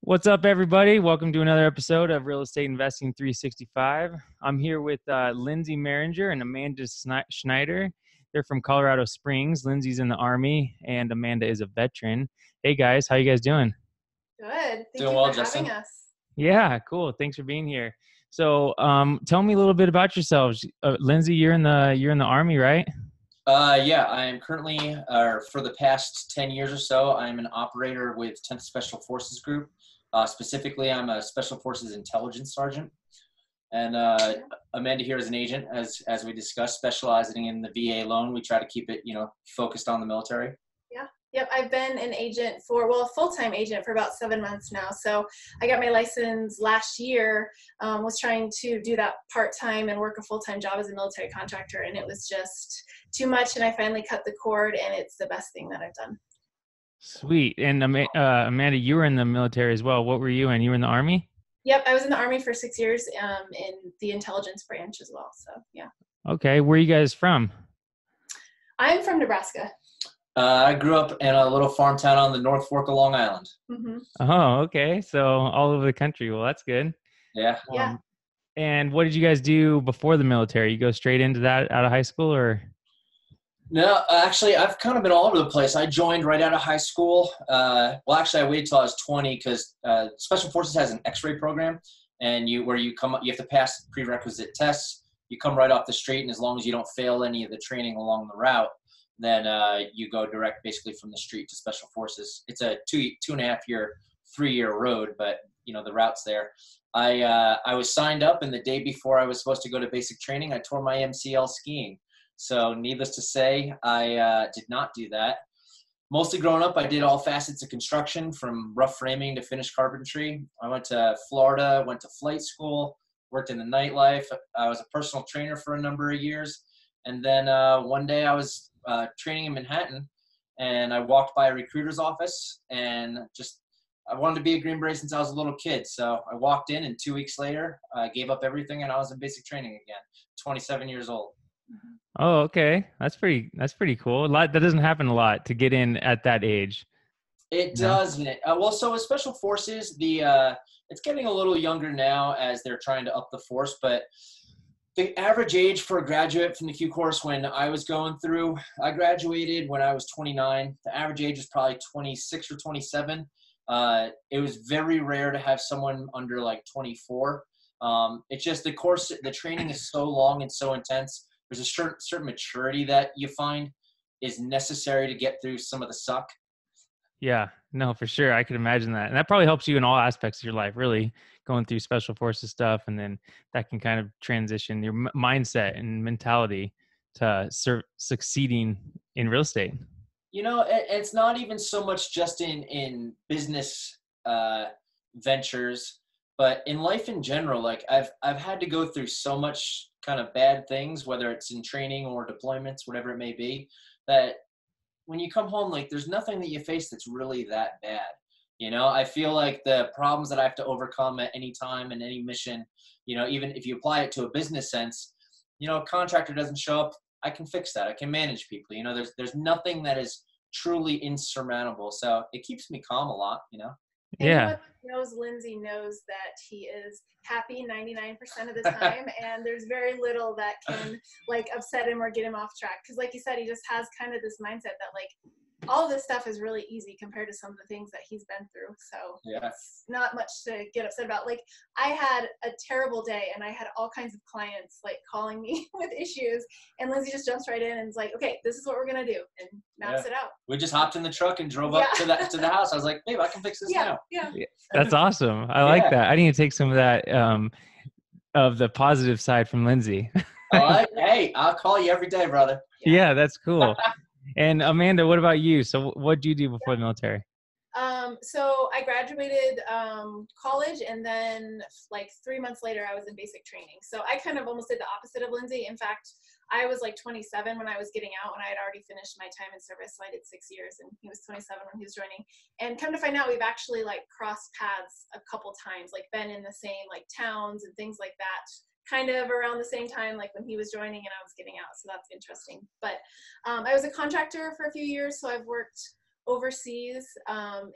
What's up, everybody? Welcome to another episode of Real Estate Investing 365. I'm here with Lindsey Meringer and Amanda Schneider. They're from Colorado Springs. Lindsey's in the Army, and Amanda is a veteran. Hey, guys. How you guys doing? Good. Thank Doing you well, for Justin. having us. Yeah, cool. Thanks for being here. So, tell me a little bit about yourselves. Lindsey, you're in the Army, right? Yeah, I am currently, for the past 10 years or so, I'm an operator with 10th Special Forces Group. Specifically, I'm a Special Forces Intelligence Sergeant. And Amanda here is an agent, as we discussed, specializing in the VA loan. We try to keep it, focused on the military. Yeah. Yep. I've been an agent a full-time agent for about 7 months now. So I got my license last year, was trying to do that part-time and work a full-time job as a military contractor. And it was just too much. And I finally cut the cord, and it's the best thing that I've done. Sweet. And Amanda, you were in the military as well. What were you in? You were in the Army? Yep. I was in the Army for 6 years in the intelligence branch as well. So, yeah. Okay. Where are you guys from? I'm from Nebraska. I grew up in a little farm town on the North Fork of Long Island. Mm-hmm. Oh, okay. So all over the country. Well, that's good. Yeah. Yeah. And what did you guys do before the military? You go straight into that out of high school, or? No, actually, I've kind of been all over the place. I joined right out of high school. I waited till I was 20 because Special Forces has an X-ray program, and you have to pass prerequisite tests. You come right off the street, and as long as you don't fail any of the training along the route, then you go direct basically from the street to Special Forces. It's a 2.5 year, 3-year road, but the route's there. I was signed up, and the day before I was supposed to go to basic training, I tore my MCL skiing. So needless to say, I did not do that. Mostly growing up, I did all facets of construction, from rough framing to finished carpentry. I went to Florida, went to flight school, worked in the nightlife. I was a personal trainer for a number of years. And then one day I was training in Manhattan, and I walked by a recruiter's office, and I wanted to be a Green Beret since I was a little kid. So I walked in, and 2 weeks later, I gave up everything, and I was in basic training again, 27 years old. Oh, okay. That's pretty cool. That doesn't happen a lot, to get in at that age. It doesn't. Well, so with Special Forces, it's getting a little younger now as they're trying to up the force, but the average age for a graduate from the Q course when I was going through, I graduated when I was 29. The average age was probably 26 or 27. It was very rare to have someone under like 24. It's just the training is so long and so intense. There's a certain maturity that you find is necessary to get through some of the suck. Yeah, no, for sure. I could imagine that. And that probably helps you in all aspects of your life, really, going through Special Forces stuff. And then that can kind of transition your mindset and mentality to succeeding in real estate. It's not even so much just in business ventures, but in life in general. Like I've had to go through so much kind of bad things, whether it's in training or deployments, whatever it may be, that when you come home, like there's nothing that you face that's really that bad. I feel like the problems that I have to overcome at any time in any mission, even if you apply it to a business sense, a contractor doesn't show up, I can fix that. I can manage people. There's nothing that is truly insurmountable. So it keeps me calm a lot, Yeah. Lindsey knows that he is happy 99% of the time, and there's very little that can upset him or get him off track. Because like you said, he just has kind of this mindset that all this stuff is really easy compared to some of the things that he's been through. So yeah. It's not much to get upset about. I had a terrible day, and I had all kinds of clients calling me with issues, and Lindsey just jumps right in and is like, okay, this is what we're going to do, and maps it out. We just hopped in the truck and drove up to the house. I was like, babe, I can fix this now. Yeah. That's awesome. I like that. I need to take some of that of the positive side from Lindsey. Hey, I'll call you every day, brother. Yeah, that's cool. And Amanda, what about you? So what did you do before the military? So I graduated college, and then 3 months later I was in basic training. So I kind of almost did the opposite of Lindsey. In fact, I was 27 when I was getting out, and I had already finished my time in service. So I did 6 years, and he was 27 when he was joining. And come to find out, we've actually crossed paths a couple times, been in the same towns and things like that, kind of around the same time, when he was joining and I was getting out. So that's interesting. But I was a contractor for a few years. So I've worked overseas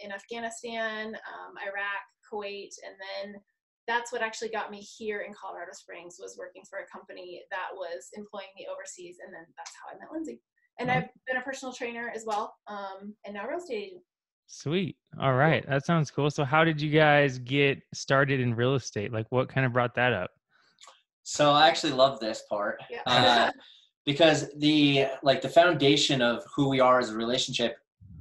in Afghanistan, Iraq, Kuwait, and then that's what actually got me here in Colorado Springs, was working for a company that was employing me overseas. And then that's how I met Lindsey. And I've been a personal trainer as well, and now a real estate agent. Sweet. All right. That sounds cool. So how did you guys get started in real estate? Like what kind of brought that up? So I actually love this part. Yeah. Because the foundation of who we are as a relationship,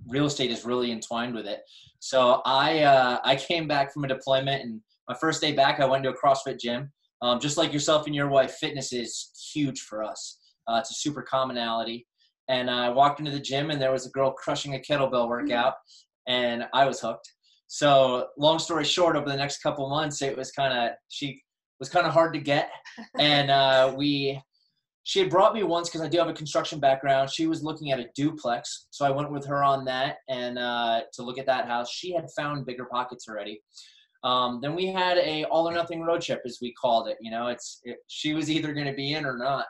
real estate is really entwined with it. So I came back from a deployment, and my first day back, I went to a CrossFit gym. Just like yourself and your wife, fitness is huge for us. It's a super commonality. And I walked into the gym, and there was a girl crushing a kettlebell workout, and I was hooked. So long story short, over the next couple months, she was kind of hard to get. And she had brought me once because I do have a construction background. She was looking at a duplex. So I went with her on that and to look at that house. She had found bigger pockets already. Then we had a all or nothing road trip, as we called it. She was either going to be in or not.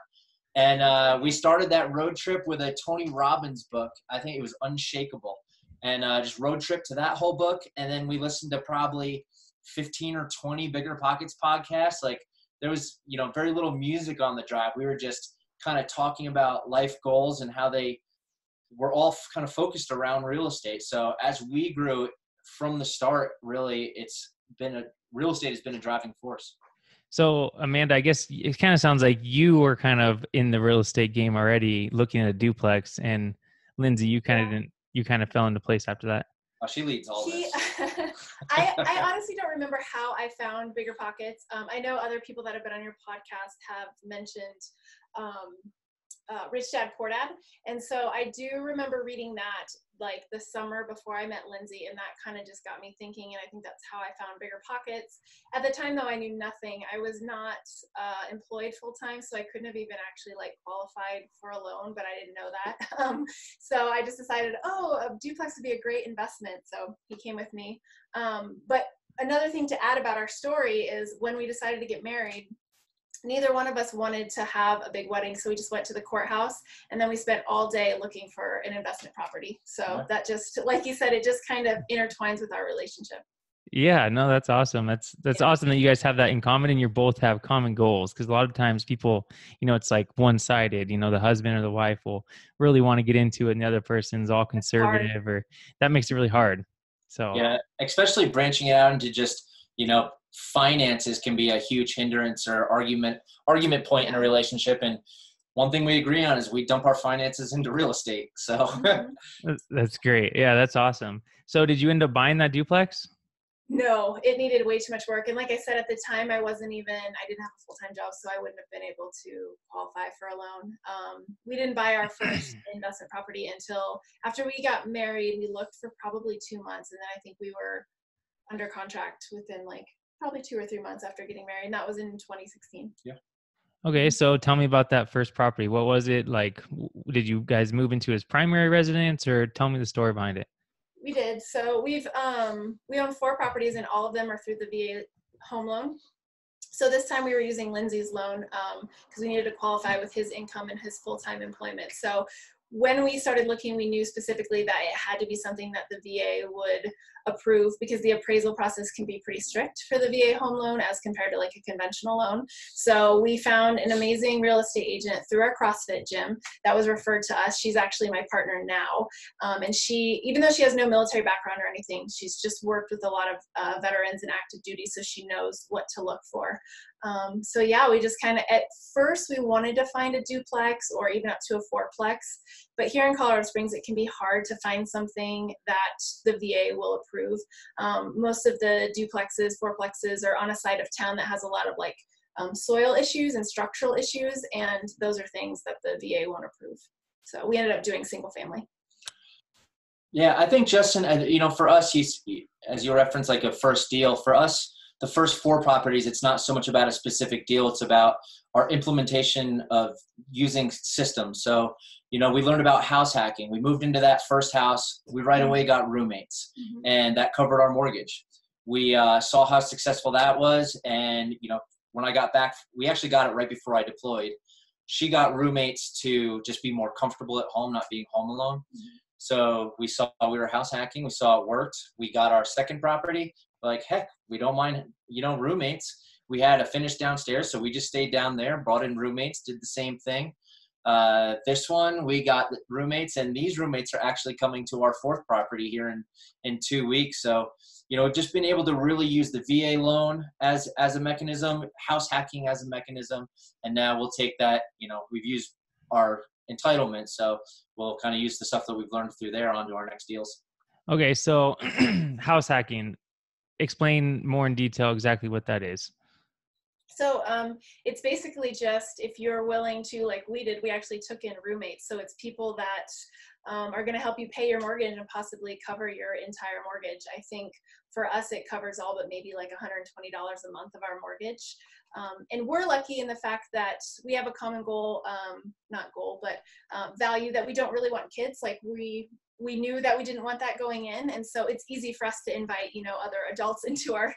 And we started that road trip with a Tony Robbins book. I think it was Unshakable. And just road trip to that whole book. And then we listened to probably 15 or 20 Bigger Pockets podcasts. Like, there was, very little music on the drive. We were just kind of talking about life goals and how they were all kind of focused around real estate. So as we grew from the start, really, real estate has been a driving force. So Amanda, I guess it kind of sounds like you were kind of in the real estate game already, looking at a duplex, and Lindsey, you kind of fell into place after that. Oh, she leads all this. I honestly don't remember how I found Bigger Pockets. I know other people that have been on your podcast have mentioned Rich Dad Poor Dad. And so I do remember reading that like the summer before I met Lindsey, and that kind of just got me thinking. And I think that's how I found Bigger Pockets. At the time, though, I knew nothing. I was not employed full time, so I couldn't have even actually qualified for a loan, but I didn't know that. So I just decided, a duplex would be a great investment. So he came with me. But another thing to add about our story is when we decided to get married, neither one of us wanted to have a big wedding, so we just went to the courthouse, and then we spent all day looking for an investment property. So that just, like you said, it just kind of intertwines with our relationship. Yeah, no, that's awesome. That's awesome that you guys have that in common, and you both have common goals. Because a lot of times people, it's like one-sided. The husband or the wife will really want to get into it, and the other person's all conservative, or that makes it really hard. So yeah, especially branching it out into just finances can be a huge hindrance or argument point in a relationship. And one thing we agree on is we dump our finances into real estate. So that's great. Yeah, that's awesome. So did you end up buying that duplex? No, it needed way too much work. And like I said, at the time, I didn't have a full-time job, so I wouldn't have been able to qualify for a loan. We didn't buy our first investment property until after we got married. We looked for probably 2 months, and then I think we were under contract within probably 2 or 3 months after getting married. And that was in 2016. Yeah. Okay. So tell me about that first property. What was it like? Did you guys move into his primary residence, or tell me the story behind it? We did. So we own 4 properties, and all of them are through the VA home loan. So this time we were using Lindsey's loan because we needed to qualify with his income and his full-time employment. So when we started looking, we knew specifically that it had to be something that the VA would approve, because the appraisal process can be pretty strict for the VA home loan as compared to a conventional loan. So we found an amazing real estate agent through our CrossFit gym that was referred to us. She's actually my partner now. And she, even though she has no military background or anything, she's just worked with a lot of veterans in active duty, so she knows what to look for. So yeah, we just kind of, at first we wanted to find a duplex or even up to a 4-plex, but here in Colorado Springs, it can be hard to find something that the VA will approve. Most of the duplexes, 4-plexes are on a side of town that has a lot of soil issues and structural issues, and those are things that the VA won't approve. So we ended up doing single family. Yeah, I think Justin, for us, as you referenced, a first deal. For us, the first 4 properties, it's not so much about a specific deal. It's about our implementation of using systems. So, we learned about house hacking. We moved into that first house. We right away got roommates, and that covered our mortgage. We saw how successful that was. And, when I got back, we actually got it right before I deployed. She got roommates to just be more comfortable at home, not being home alone. So we were house hacking. We saw it worked. We got our second property. Like, heck, we don't mind, roommates. We had a finished downstairs, so we just stayed down there, brought in roommates, did the same thing. This one, we got roommates, and these roommates are actually coming to our fourth property here in 2 weeks. So, just being able to really use the VA loan as a mechanism, house hacking as a mechanism, and now we'll take that, we've used our entitlement, so we'll kind of use the stuff that we've learned through there onto our next deals. Okay, so house hacking. Explain more in detail exactly what that is. So it's basically just if you're willing to, like we did, we actually took in roommates. So it's people that are going to help you pay your mortgage and possibly cover your entire mortgage. I think for us, it covers all but maybe like $120 a month of our mortgage. And we're lucky in the fact that we have a common goal, not goal, but value that we don't really want kids. Like we knew that we didn't want that going in, and so it's easy for us to invite other adults into our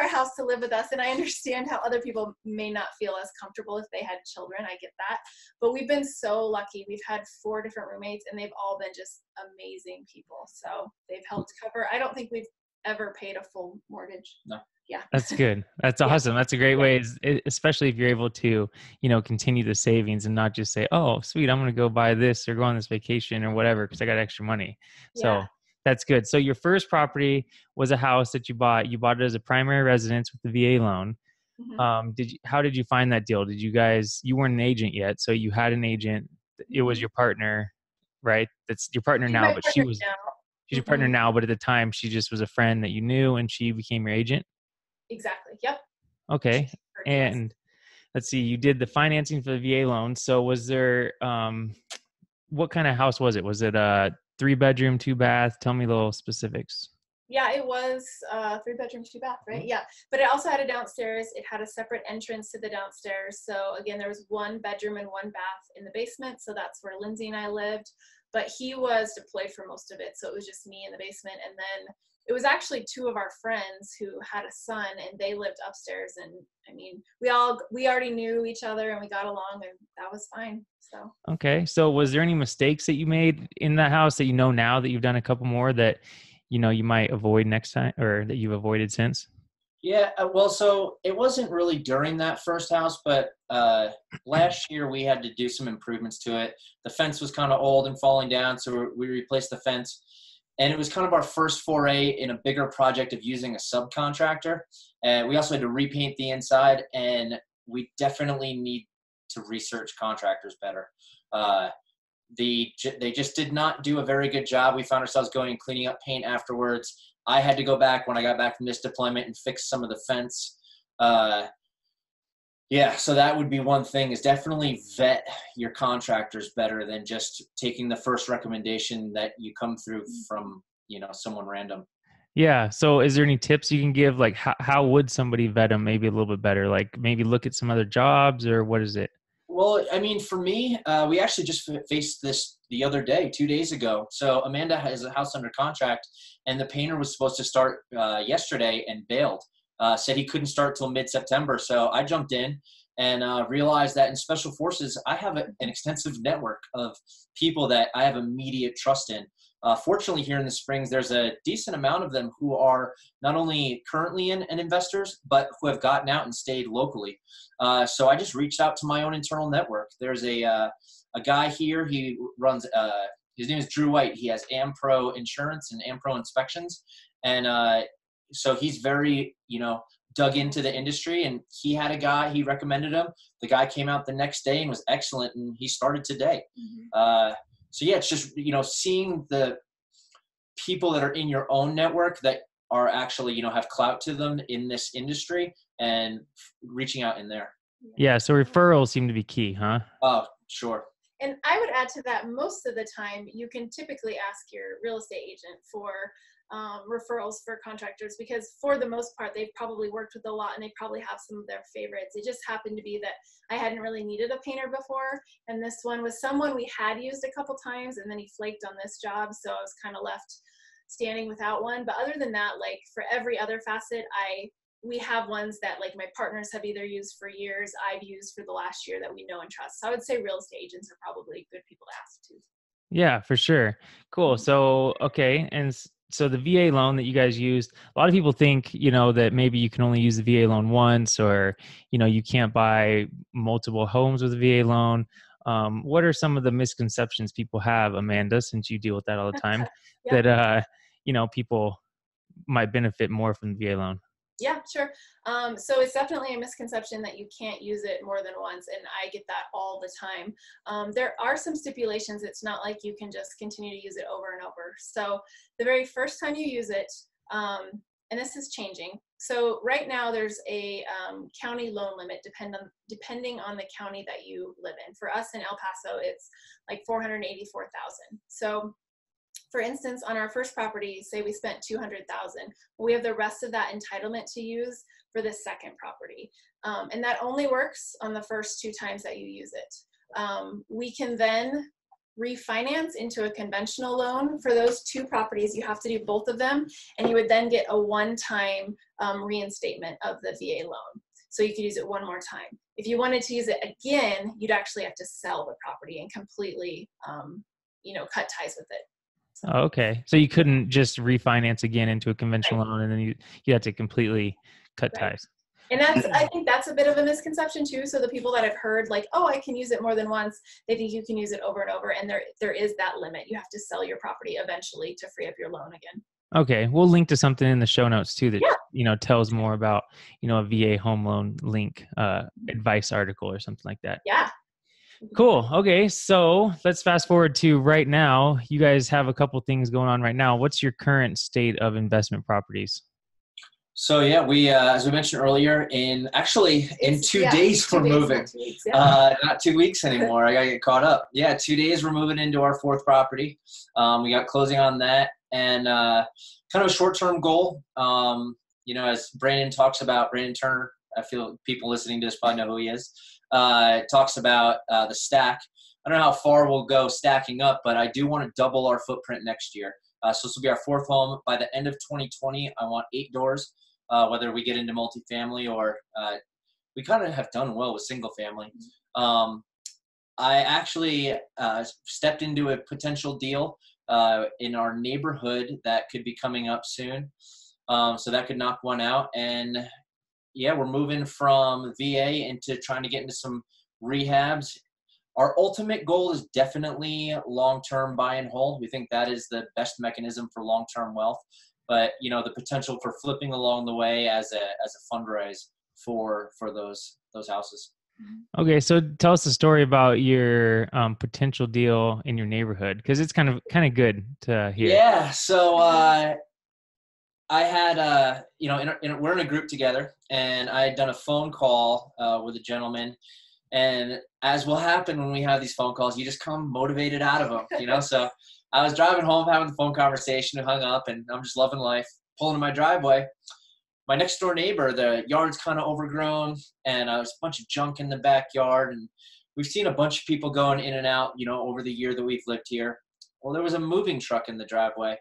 house to live with us. And I understand how other people may not feel as comfortable if they had children. I get that, but we've been so lucky. We've had 4 different roommates, and they've all been just amazing people. So they've helped cover. I don't think we've ever paid a full mortgage. No. Yeah. That's good. That's awesome. That's a great way, especially if you're able to, continue the savings and not just say, oh, sweet, I'm going to go buy this or go on this vacation or whatever because I got extra money. So that's good. So your first property was a house that you bought. You bought it as a primary residence with the VA loan. Mm-hmm. How did you find that deal? You weren't an agent yet, so you had an agent. It was your partner, right? That's your partner now, but she's your partner now, but at the time she just was a friend that you knew and she became your agent. Exactly. Yep. Okay. And let's see, you did the financing for the VA loan. So was there, what kind of house was it? Was it a 3-bedroom, 2-bath? Tell me the little specifics. Yeah, it was 3-bedroom, 2-bath, right? Yeah, but it also had a downstairs. It had a separate entrance to the downstairs. So again, there was 1 bedroom and 1 bath in the basement. So that's where Lindsey and I lived, but he was deployed for most of it. So it was just me in the basement. And then it was actually 2 of our friends who had a son, and they lived upstairs. And I mean, we already knew each other and we got along, and that was fine. So. Okay. So was there any mistakes that you made in that house that now that you've done a couple more that, you might avoid next time or that you've avoided since? Yeah. Well, so it wasn't really during that first house, but last year we had to do some improvements to it. The fence was kind of old and falling down. So we replaced the fence. And it was kind of our first foray in a bigger project of using a subcontractor. And we also had to repaint the inside, and we definitely need to research contractors better. They just did not do a very good job. We found ourselves going and cleaning up paint afterwards. I had to go back when I got back from this deployment and fix some of the fence. So that would be one thing, is definitely vet your contractors better than just taking the first recommendation that you come through from, someone random. Yeah. So is there any tips you can give? Like how would somebody vet them maybe a little bit better? Like maybe look at some other jobs, or what is it? Well, I mean, for me, we actually just faced this the other day, 2 days ago. So Amanda has a house under contract, and the painter was supposed to start yesterday and bailed. Said he couldn't start till mid-September. So I jumped in and realized that in Special Forces, I have an extensive network of people that I have immediate trust in. Fortunately, here in the Springs, there's a decent amount of them who are not only currently in and investors, but who have gotten out and stayed locally. So I just reached out to my own internal network. There's a guy here. He runs, his name is Drew White. He has AmPro Insurance and AmPro Inspections. And so he's very, dug into the industry, and he had a guy, he recommended him. The guy came out the next day and was excellent, and he started today. So yeah, it's just, seeing the people that are in your own network that are actually, have clout to them in this industry and reaching out in there. Yeah. So referrals seem to be key, huh? Oh, sure. And I would add to that, most of the time you can typically ask your real estate agent for referrals for contractors, because for the most part they've probably worked with a lot and they probably have some of their favorites. It just happened to be that I hadn't really needed a painter before, and this one was someone we had used a couple times, and then he flaked on this job, so I was kind of left standing without one. But other than that, like for every other facet, we have ones that like my partners have either used for years, I've used for the last year, that we know and trust. So I would say real estate agents are probably good people to ask too. Yeah, for sure. Cool. So, okay. And so the VA loan that you guys used, a lot of people think, that maybe you can only use the VA loan once, or, you can't buy multiple homes with a VA loan. What are some of the misconceptions people have, Amanda, since you deal with that all the time, Yeah. that, people might benefit more from the VA loan? Yeah, sure. So it's definitely a misconception that you can't use it more than once, and I get that all the time. There are some stipulations. It's not like you can just continue to use it over and over. So the very first time you use it, and this is changing. So right now there's a county loan limit depending on the county that you live in. For us in El Paso, it's like 484,000. So for instance, on our first property, say we spent 200,000, we have the rest of that entitlement to use for the second property. And that only works on the first 2 times that you use it. We can then refinance into a conventional loan for those 2 properties. You have to do both of them, and you would then get a one-time reinstatement of the VA loan. So you could use it one more time. If you wanted to use it again, you'd actually have to sell the property and completely, cut ties with it. Oh, okay. So you couldn't just refinance again into a conventional loan, and then you had to completely cut ties. And I think that's a bit of a misconception too. So the people that I've heard like, oh, I can use it more than once, they think you can use it over and over. And there is that limit. You have to sell your property eventually to free up your loan again. Okay. We'll link to something in the show notes too that, tells more about, a VA home loan link advice article or something like that. Yeah. Cool. Okay. So let's fast forward to right now. You guys have a couple things going on right now. What's your current state of investment properties? So yeah, we as we mentioned earlier, in 2 days we're moving. 2 weeks, yeah. Not 2 weeks anymore. I gotta get caught up. Yeah, 2 days we're moving into our 4th property. We got closing on that, and kind of a short-term goal. As Brandon Turner, I feel people listening to this probably know who he is. Talks about the stack. I don't know how far we'll go stacking up, but I do want to double our footprint next year. So this will be our 4th home. By the end of 2020, I want 8 doors, whether we get into multifamily or we kind of have done well with single family. I actually stepped into a potential deal in our neighborhood that could be coming up soon. So that could knock one out. And yeah, we're moving from VA into trying to get into some rehabs. Our ultimate goal is definitely long-term buy and hold. We think that is the best mechanism for long-term wealth. But the potential for flipping along the way as a fundraise for those houses. Okay, so tell us a story about your potential deal in your neighborhood, because it's kind of good to hear. Yeah, so I had we're in a group together, and I had done a phone call with a gentleman. And as will happen when we have these phone calls, you just come motivated out of them, So I was driving home, having the phone conversation, and hung up, and I'm just loving life, pulling in my driveway. My next door neighbor, the yard's kind of overgrown, and there's a bunch of junk in the backyard. And we've seen a bunch of people going in and out, over the year that we've lived here. Well, there was a moving truck in the driveway.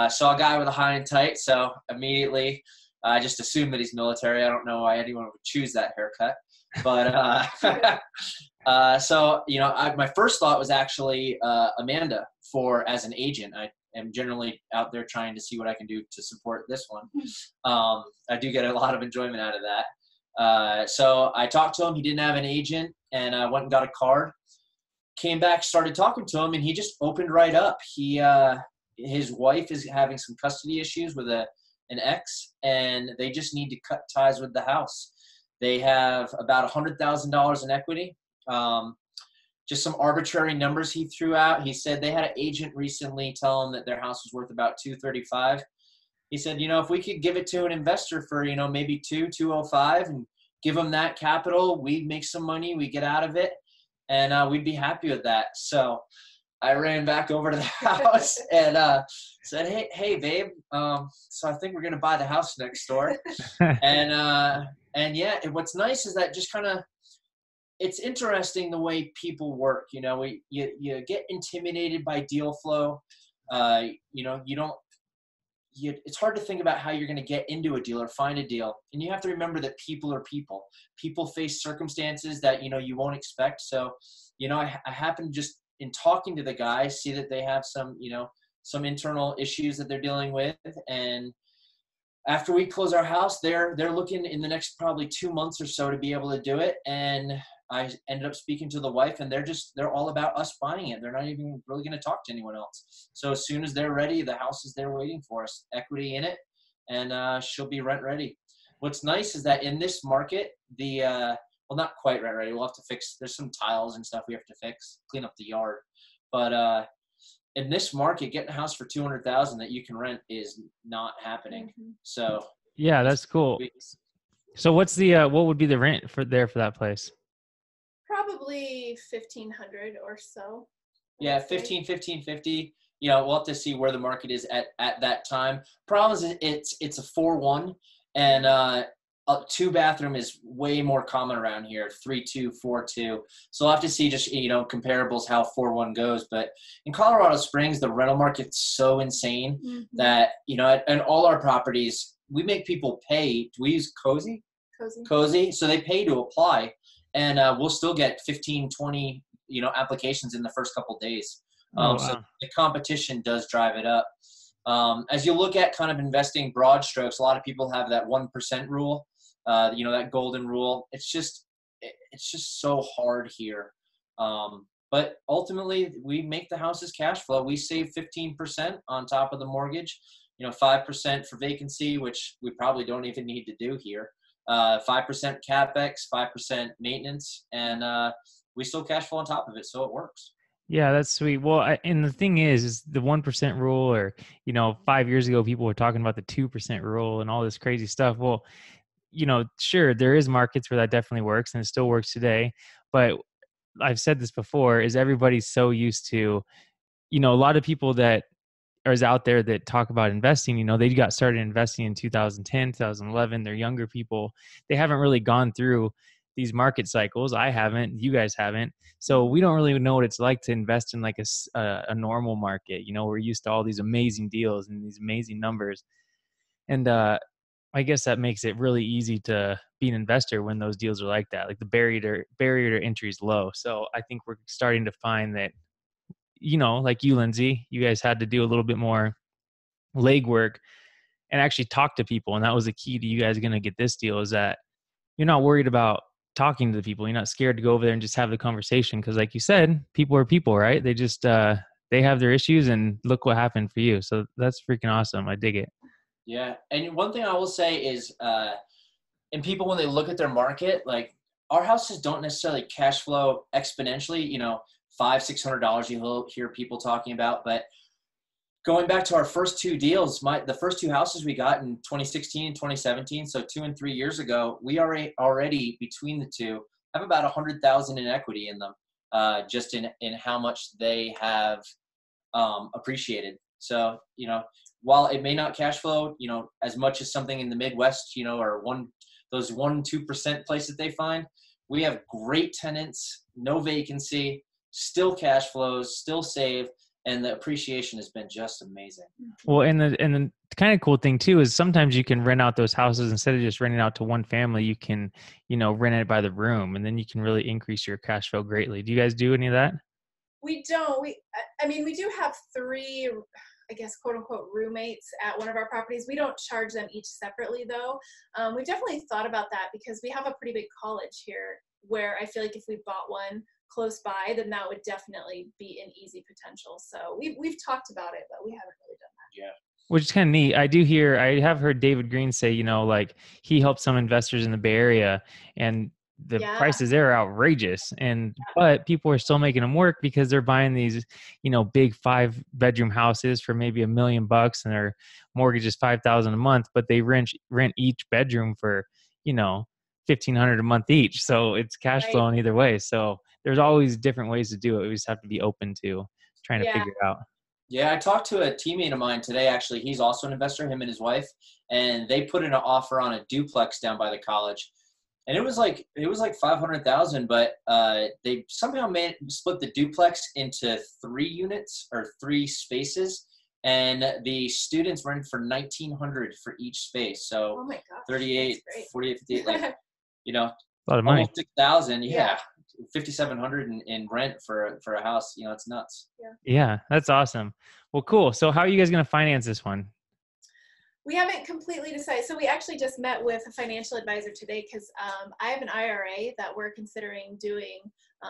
Saw a guy with a high and tight, so immediately I just assumed that he's military. I don't know why anyone would choose that haircut. But my first thought was actually Amanda as an agent. I am generally out there trying to see what I can do to support this one. I do get a lot of enjoyment out of that. So I talked to him. He didn't have an agent, and I went and got a card. Came back, started talking to him, and he just opened right up. His wife is having some custody issues with an ex, and they just need to cut ties with the house. They have about $100,000 in equity. Just some arbitrary numbers he threw out. He said they had an agent recently tell them that their house was worth about $235. He said, if we could give it to an investor for, maybe $205 and give them that capital, we'd make some money, we get out of it, and we'd be happy with that. So I ran back over to the house and said, hey, babe, so I think we're going to buy the house next door. And yeah, what's nice is that just kind of, it's interesting the way people work. You get intimidated by deal flow. It's hard to think about how you're going to get into a deal or find a deal. And you have to remember that people are people. People face circumstances that, you won't expect. So, I happen to just in talking to the guys, see that they have some, some internal issues that they're dealing with. And after we close our house, they're looking in the next probably 2 months or so to be able to do it. And I ended up speaking to the wife, and they're all about us buying it. They're not even really going to talk to anyone else. So as soon as they're ready, the house is there waiting for us, equity in it, and she'll be rent ready. What's nice is that in this market, well, not quite rent ready. We'll have to fix, there's some tiles and stuff we have to fix, clean up the yard. But in this market, getting a house for $200,000 that you can rent is not happening. So yeah, that's cool. So what's what would be the rent for that place? Probably 1,500 or so. Yeah, 1550. We'll have to see where the market is at that time. Problem is it's a 4-1, and a 2-bathroom is way more common around here, 3-2, 4-2. So we'll have to see just, comparables, how 4-1 goes. But in Colorado Springs, the rental market's so insane that, and all our properties, we make people pay. Do we use Cozy? So they pay to apply, and we'll still get 15, 20, applications in the first couple days. Wow. So the competition does drive it up. As you look at kind of investing broad strokes, a lot of people have that 1% rule, that golden rule. It's just so hard here. But ultimately, we make the houses cash flow. We save 15% on top of the mortgage, 5% for vacancy, which we probably don't even need to do here. 5% CapEx, 5% maintenance, and we still cash flow on top of it, so it works. Yeah, that's sweet. Well, and the thing is the 1% rule, or 5 years ago, people were talking about the 2% rule and all this crazy stuff. Well, sure, there is markets where that definitely works, and it still works today. But I've said this before: is everybody's so used to, a lot of people that are out there that talk about investing, they got started investing in 2010, 2011. They're younger people. They haven't really gone through these market cycles. I haven't. You guys haven't. So we don't really know what it's like to invest in like a normal market. We're used to all these amazing deals and these amazing numbers. And I guess that makes it really easy to be an investor when those deals are like that. Like the barrier to entry is low. So I think we're starting to find that, like you, Lindsey, you guys had to do a little bit more legwork and actually talk to people. And that was the key to you guys going to get this deal, is that you're not worried about talking to the people. You're not scared to go over there and just have the conversation. Because like you said, people are people, right? They just, they have their issues, and look what happened for you. So that's freaking awesome. I dig it. Yeah. And one thing I will say is, and people, when they look at their market, like our houses don't necessarily cash flow exponentially, $500-$600 you'll hear people talking about. But going back to our first 2 deals, the first 2 houses we got in 2016 and 2017, so 2 and 3 years ago, we already between the 2 have about $100,000 in equity in them, just in how much they have appreciated. So, while it may not cash flow, as much as something in the Midwest, or those 1-2% places they find, we have great tenants, no vacancy, still cash flows, still save, and the appreciation has been just amazing. Well, and the kind of cool thing too is sometimes you can rent out those houses instead of just renting out to one family. You can, rent it by the room, and then you can really increase your cash flow greatly. Do you guys do any of that? We don't. We do have 3, I guess, quote unquote, roommates at one of our properties. We don't charge them each separately though. We've definitely thought about that because we have a pretty big college here, where I feel like if we bought one close by, then that would definitely be an easy potential. So we've talked about it, but we haven't really done that. Yeah. Which is kind of neat. I have heard David Green say, like he helped some investors in the Bay Area, and the prices there are outrageous. But people are still making them work because they're buying these, big 5-bedroom houses for maybe $1 million, and their mortgage is $5,000 a month, but they rent each bedroom for, $1,500 a month each. So it's cash flowing either way. So there's always different ways to do it. We just have to be open to trying to figure it out. Yeah, I talked to a teammate of mine today, actually. He's also an investor, him and his wife, and they put in an offer on a duplex down by the college. And it was like $500,000, but they somehow split the duplex into 3 units or 3 spaces, and the students rented for $1,900 for each space. So 38, 48, 58, like, a lot of money. Almost $6,000. Yeah. $5,700 in rent for a house. You know, it's nuts. Yeah, that's awesome. Well, cool. So how are you guys going to finance this one? We haven't completely decided. So we actually just met with a financial advisor today because I have an IRA that we're considering doing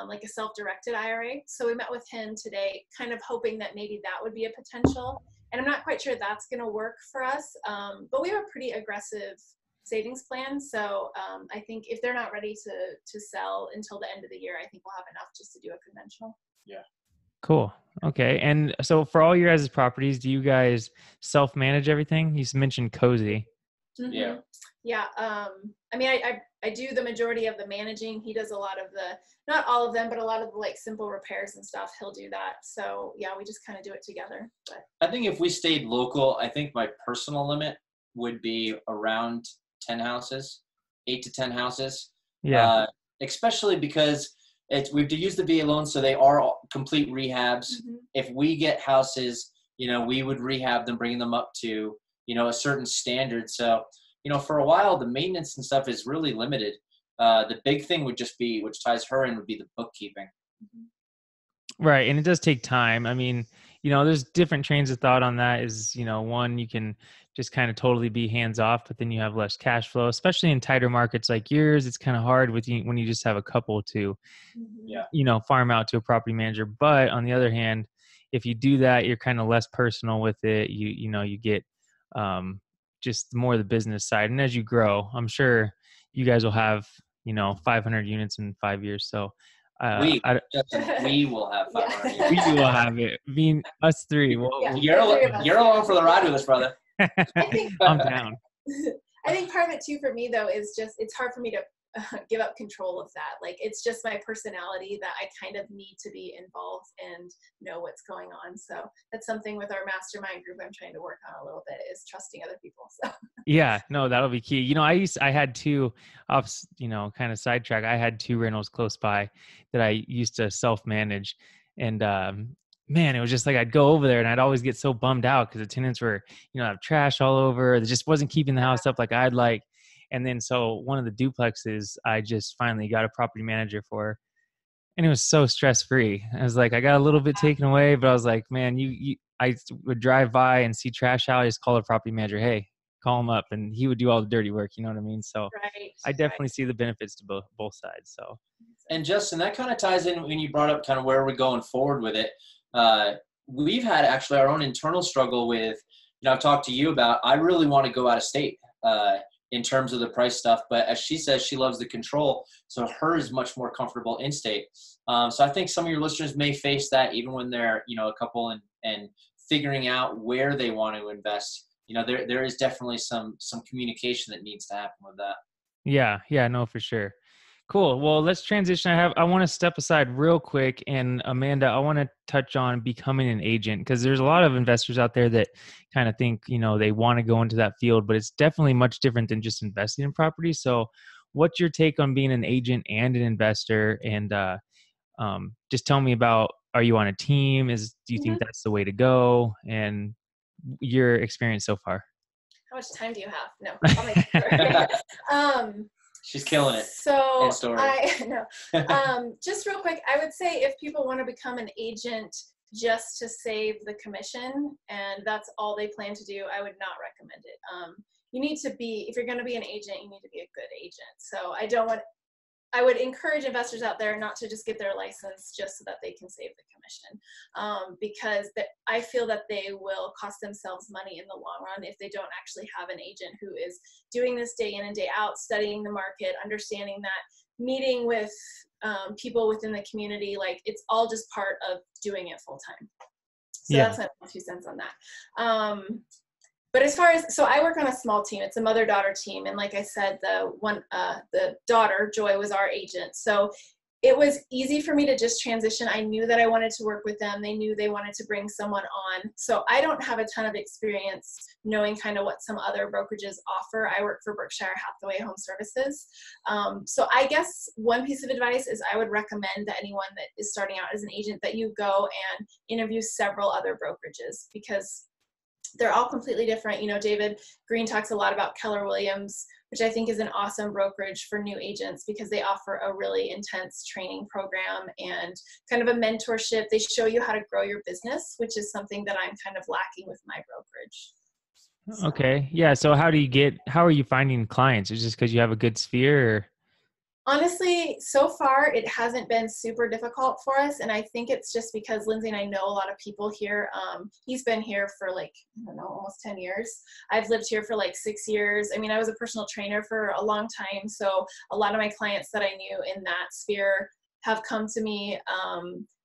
like a self-directed IRA. So we met with him today, kind of hoping that maybe that would be a potential. And I'm not quite sure that's going to work for us, but we have a pretty aggressive savings plan. So I think if they're not ready to sell until the end of the year, I think we'll have enough just to do a conventional. Yeah. Cool. Okay. And so for all your guys' properties, do you guys self-manage everything? You mentioned Cozy. Mm-hmm. Yeah. Yeah. I mean, I do the majority of the managing. He does a lot of the, not all of them, but a lot of the like simple repairs and stuff. He'll do that. So yeah, we just kind of do it together. But I think if we stayed local, I think my personal limit would be around 10 houses, 8 to 10 houses. Yeah. Especially because we have to use the VA loan, so they are all complete rehabs. mm-hmm. If we get houses, you know, we would rehab them, bringing them up to, you know, a certain standard. So, you know, for a while, the maintenance and stuff is really limited. The big thing would just be, which ties her in, would be the bookkeeping. Right. And it does take time. I mean, you know, there's different trains of thought on that is, you know, one, you can just kind of totally be hands off, but then you have less cash flow, especially in tighter markets like yours. It's kind of hard when you just have a couple to, Yeah. you know, farm out to a property manager. But on the other hand, if you do that, you're kind of less personal with it. You know, you get just more of the business side. And as you grow, I'm sure you guys will have, you know, 500 units in 5 years. So we will have 500 Yeah. units. we will have it. Being us three. Yeah. You're along for the ride with us, brother. I think I'm down. I think part of it too for me though is just it's hard for me to give up control of that. Like it's just my personality that I kind of need to be involved and know what's going on. So that's something with our mastermind group I'm trying to work on a little bit is trusting other people. So Yeah, no, that'll be key. You know, I had two you know, kind of sidetrack. I had two rentals close by that I used to self-manage. And man, it was just like I'd go over there and I'd always get so bummed out because the tenants were, you know, have trash all over. They just wasn't keeping the house up like I'd like. And then so one of the duplexes, I just finally got a property manager for, and it was so stress-free. I was like, I got a little bit taken away, but I was like, man, I would drive by and see trash out. I just call a property manager, hey, call him up, and he would do all the dirty work. You know what I mean? So right, I definitely see the benefits to both sides. So. And Justin, that kind of ties in when you brought up kind of where we're going forward with it. We've had actually our own internal struggle with, you know, I've talked to you about, I really want to go out of state in terms of the price stuff. But as she says, she loves the control. So her is much more comfortable in state. So I think some of your listeners may face that even when they're, you know, a couple and figuring out where they want to invest. You know, there is definitely some communication that needs to happen with that. Yeah, no, for sure. Cool. Well, let's transition. I want to step aside real quick. And Amanda, I want to touch on becoming an agent because there's a lot of investors out there that kind of think, you know, they want to go into that field, but it's definitely much different than just investing in property. So what's your take on being an agent and an investor? And just tell me about, are you on a team? Do you think that's the way to go? And your experience so far? How much time do you have? No, I'll make sure. She's killing it. So just real quick, I would say if people want to become an agent just to save the commission and that's all they plan to do, I would not recommend it. You need to be, if you're going to be an agent, you need to be a good agent. So I would encourage investors out there not to just get their license just so that they can save the commission, because I feel that they will cost themselves money in the long run if they don't actually have an agent who is doing this day in and day out, studying the market, understanding that, meeting with people within the community. Like it's all just part of doing it full time. So that's my 2 cents on that. But as far as, so I work on a small team. It's a mother-daughter team. And like I said, the daughter, Joy, was our agent. So it was easy for me to just transition. I knew that I wanted to work with them. They knew they wanted to bring someone on. So I don't have a ton of experience knowing kind of what some other brokerages offer. I work for Berkshire Hathaway Home Services. So I guess one piece of advice is I would recommend that anyone that is starting out as an agent that you go and interview several other brokerages, because they're all completely different. You know, David Green talks a lot about Keller Williams, which I think is an awesome brokerage for new agents because they offer a really intense training program and kind of a mentorship. They show you how to grow your business, which is something that I'm kind of lacking with my brokerage. So. Okay. Yeah. So how are you finding clients? Is it just because you have a good sphere or? Honestly, so far it hasn't been super difficult for us, and I think it's just because Lindsey and I know a lot of people here. He's been here for like, I don't know, almost 10 years. I've lived here for like 6 years. I mean, I was a personal trainer for a long time, so a lot of my clients that I knew in that sphere have come to me.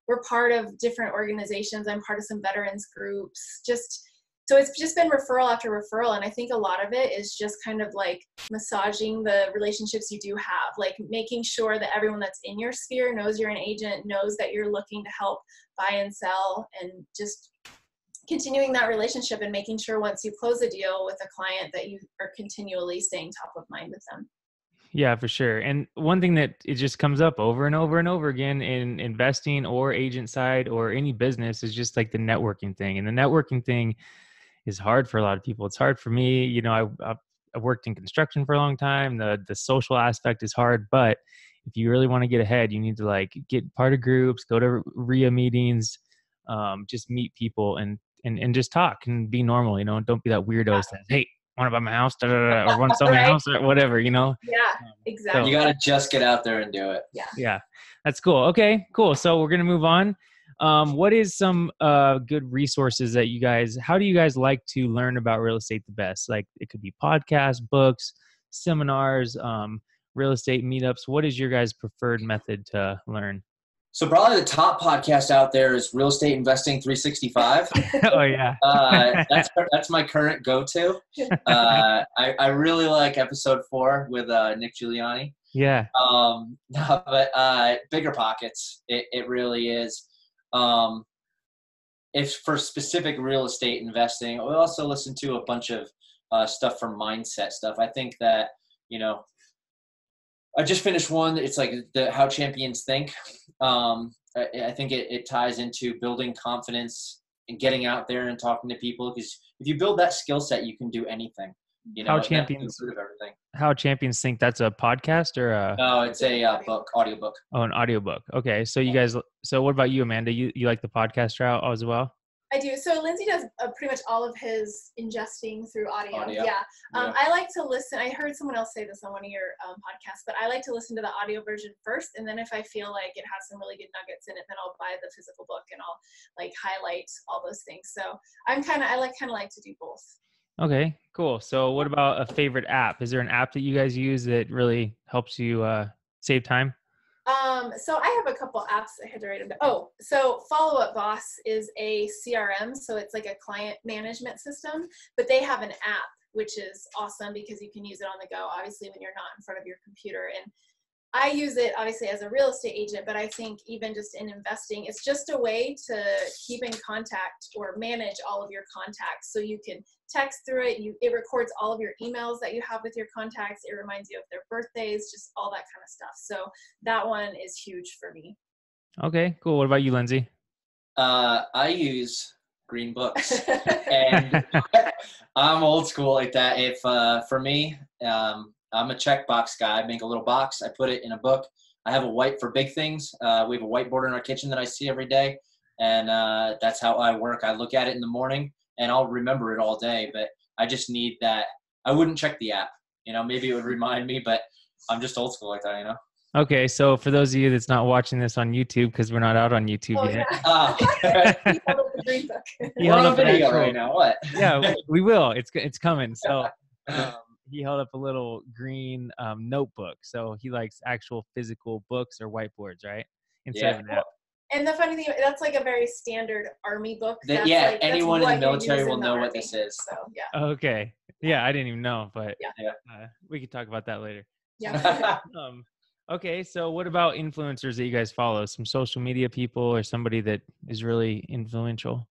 We're part of different organizations. I'm part of some veterans groups. So it's just been referral after referral. And I think a lot of it is just kind of like massaging the relationships you do have, like making sure that everyone that's in your sphere knows you're an agent, knows that you're looking to help buy and sell, and just continuing that relationship and making sure once you close a deal with a client that you are continually staying top of mind with them. Yeah, for sure. And one thing that it just comes up over and over and over again in investing or agent side or any business is just like the networking thing. And the networking thing is hard for a lot of people. It's hard for me. You know, I worked in construction for a long time. The social aspect is hard, but if you really want to get ahead, you need to like get part of groups, go to RIA meetings, just meet people and just talk and be normal. You know, don't be that weirdo that says, "Hey, want to buy my house?" Da, da, da, or want to sell my Right? house or whatever. You know. Yeah, exactly. You got to just get out there and do it. Yeah, that's cool. Okay, cool. So we're gonna move on. What is some good resources that how do you guys like to learn about real estate the best? Like it could be podcasts, books, seminars, real estate meetups. What is your guys' preferred method to learn? So probably the top podcast out there is Real Estate Investing 365. Oh yeah. That's my current go-to. I really like episode 4 with Nick Giuliani. Yeah. But Bigger Pockets, it really is. If for specific real estate investing, we also listen to a bunch of stuff from mindset stuff. I think that, you know, I just finished one. It's like How Champions Think. I think it ties into building confidence and getting out there and talking to people, because if you build that skill set, you can do anything. You know, How Champions Think. That's a podcast or a? No, it's a audiobook. Oh, an audiobook. Okay. So you guys, so what about you, Amanda? You like the podcast route as well? I do. So Lindsey does pretty much all of his ingesting through audio. Yeah. Yeah. I like to listen. I heard someone else say this on one of your podcasts, but I like to listen to the audio version first. And then if I feel like it has some really good nuggets in it, then I'll buy the physical book and I'll like highlight all those things. So I like to do both. Okay, cool. So what about a favorite app? Is there an app that you guys use that really helps you save time? So I have a couple apps I had to write them down. Oh, so Follow Up Boss is a CRM. So it's like a client management system, but they have an app, which is awesome because you can use it on the go, obviously, when you're not in front of your computer. And I use it obviously as a real estate agent, but I think even just in investing, it's just a way to keep in contact or manage all of your contacts. So you can text through it. It records all of your emails that you have with your contacts. It reminds you of their birthdays, just all that kind of stuff. So that one is huge for me. Okay, cool. What about you, Lindsey? I use Green Books, and I'm old school like that. If for me, I'm a checkbox guy. I make a little box. I put it in a book. I have a white for big things. We have a whiteboard in our kitchen that I see every day. And that's how I work. I look at it in the morning and I'll remember it all day. But I just need that. I wouldn't check the app. You know, maybe it would remind me, but I'm just old school like that, you know? Okay. So for those of you that's not watching this on YouTube, because we're not out on YouTube yet. Yeah. He held up the Green Book. We're on a video right now. What? Yeah, we will. It's coming. So he held up a little green notebook. So he likes actual physical books or whiteboards, right? Instead of an app. And the funny thing, that's like a very standard Army book. Anyone in the military will know what this is. So, yeah. Okay. Yeah, I didn't even know, but yeah. We could talk about that later. Yeah. Okay, so what about influencers that you guys follow? Some social media people or somebody that is really influential?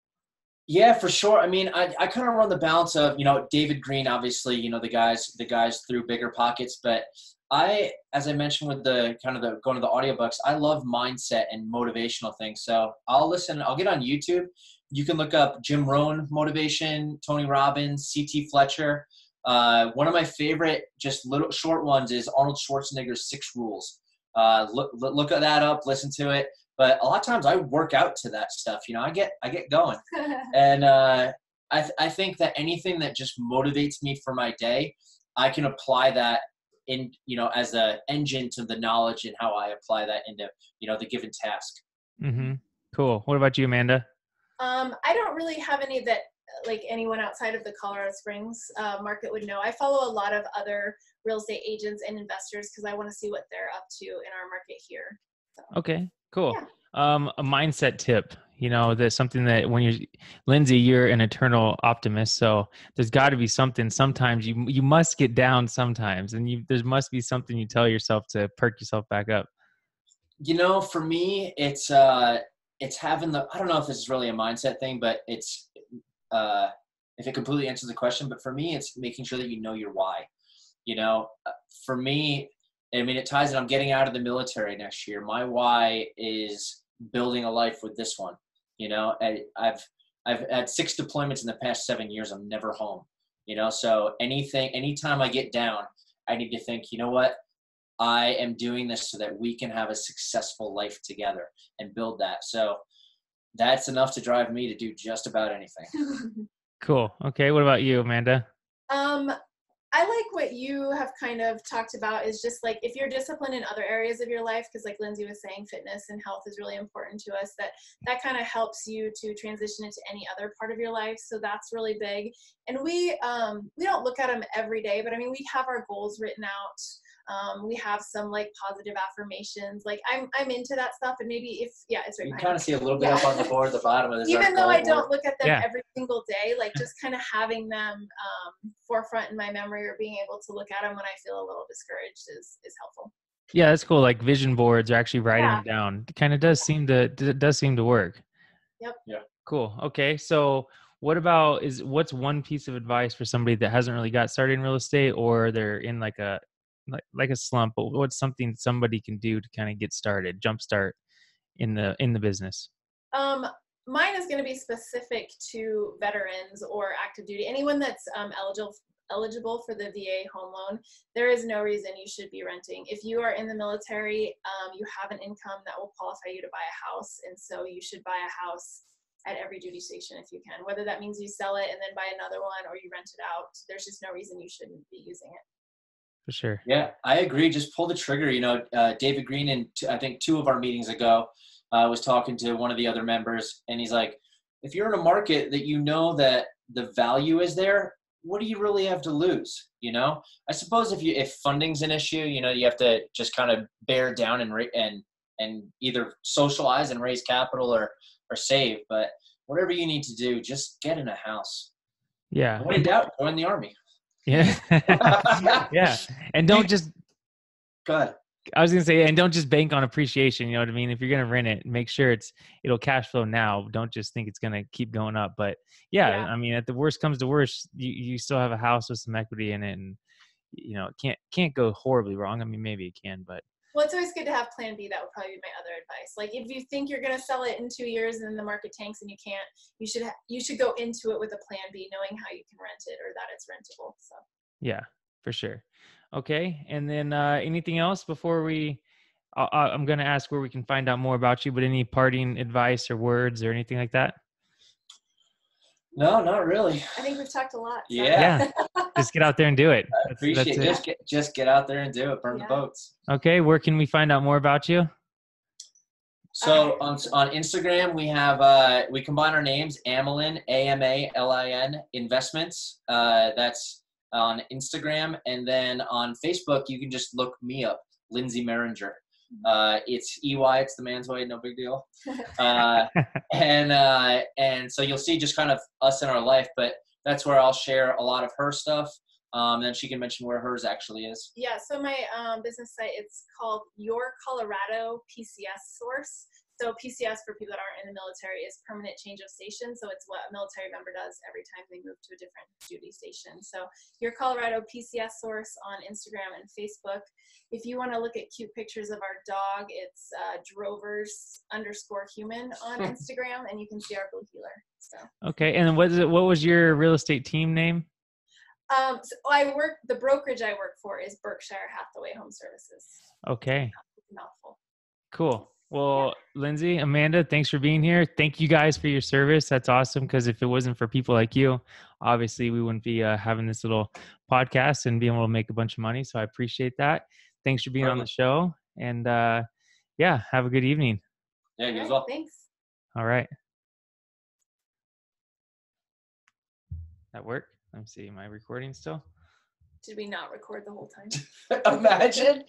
Yeah, for sure. I mean, I kind of run the balance of, David Green, obviously, the guys through bigger pockets, but as I mentioned with the kind of the going to the audiobooks, I love mindset and motivational things. So I'll get on YouTube. You can look up Jim Rohn motivation, Tony Robbins, CT Fletcher. One of my favorite, just little short ones is Arnold Schwarzenegger's 6 Rules. Look at that up, listen to it. But a lot of times I work out to that stuff. I get going, and I think that anything that just motivates me for my day, I can apply that in as a engine to the knowledge and how I apply that into the given task. Mm-hmm. Cool. What about you, Amanda? I don't really have any that like anyone outside of the Colorado Springs market would know. I follow a lot of other real estate agents and investors because I want to see what they're up to in our market here. So. Okay, cool. Yeah. A mindset tip, that's something that Lindsey, you're an eternal optimist. So there's got to be something. Sometimes you must get down sometimes, and there must be something you tell yourself to perk yourself back up. For me, it's having I don't know if this is really a mindset thing, but it's if it completely answers the question, but for me, it's making sure that you know your why. For me, I mean, it ties in. I'm getting out of the military next year. My why is building a life with this one. I've had 6 deployments in the past 7 years. I'm never home. So anytime I get down, I need to think, you know what? I am doing this so that we can have a successful life together and build that. So that's enough to drive me to do just about anything. Cool. Okay. What about you, Amanda? I like what you have kind of talked about is just like if you're disciplined in other areas of your life, because like Lindsey was saying, fitness and health is really important to us, that kind of helps you to transition into any other part of your life. So that's really big. And we don't look at them every day, but I mean, we have our goals written out. We have some like positive affirmations. Like I'm into that stuff, and maybe it's right. You kind of see a little bit up on the board at the bottom of this. Even though I don't look at them every single day, like just kind of having them forefront in my memory or being able to look at them when I feel a little discouraged is helpful. Yeah, that's cool. Like vision boards, or actually writing them down. It kind of does seem to work. Yep. Yeah. Cool. Okay. So what's one piece of advice for somebody that hasn't really got started in real estate, or they're in like a slump, but what's something somebody can do to kind of get started, jumpstart in the business? Mine is going to be specific to veterans or active duty, anyone that's eligible for the VA home loan. There is no reason you should be renting. If you are in the military, you have an income that will qualify you to buy a house, and so you should buy a house at every duty station if you can. Whether that means you sell it and then buy another one or you rent it out, there's just no reason you shouldn't be using it. For sure. Yeah, I agree. Just pull the trigger. David Green, in I think 2 of our meetings ago, was talking to one of the other members, and he's like, if you're in a market that that the value is there, what do you really have to lose? I suppose if funding's an issue, you have to just kind of bear down and either socialize and raise capital or save. But whatever you need to do, just get in a house. Yeah. When in doubt, join the Army. Yeah. Yeah. And don't just go ahead. I was going to say, and don't just bank on appreciation. You know what I mean? If you're going to rent it, make sure it'll cash flow now. Don't just think it's going to keep going up. But yeah, I mean, at the worst comes to worst, you still have a house with some equity in it, and it can't go horribly wrong. I mean, maybe it can, but. Well, it's always good to have plan B. That would probably be my other advice. Like if you think you're going to sell it in 2 years and then the market tanks and you can't, you should go into it with a plan B, knowing how you can rent it or that it's rentable. So. Yeah, for sure. Okay. And then anything else before I'm going to ask where we can find out more about you, but any parting advice or words or anything like that? No, not really. I think we've talked a lot. So. Yeah. Just get out there and do it. I appreciate it. Just get out there and do it. Burn the boats. Okay. Where can we find out more about you? So on Instagram, we have, we combine our names, Amalin, AMALIN Investments. That's on Instagram. And then on Facebook, you can just look me up, Lindsey Meringer. It's EY, it's the man's way, no big deal. And so you'll see just kind of us in our life, but that's where I'll share a lot of her stuff. Then she can mention where hers actually is. Yeah, so my business site, it's called Your Colorado PCS Source. So PCS, for people that aren't in the military, is permanent change of station. So it's what a military member does every time they move to a different duty station. So your Colorado PCS source on Instagram and Facebook. If you want to look at cute pictures of our dog, it's drovers_human on Instagram, and you can see our blue heeler. So. Okay. And what was your real estate team name? So the brokerage I work for is Berkshire Hathaway Home Services. Okay. Mouthful. Cool. Well, Lindsey, Amanda, thanks for being here. Thank you guys for your service. That's awesome. Because if it wasn't for people like you, obviously we wouldn't be having this little podcast and being able to make a bunch of money. So I appreciate that. Thanks for being on the show. And yeah, have a good evening. Yeah, you as well. Thanks. All right. That work? Let me see. Am I recording still? Did we not record the whole time? Imagine.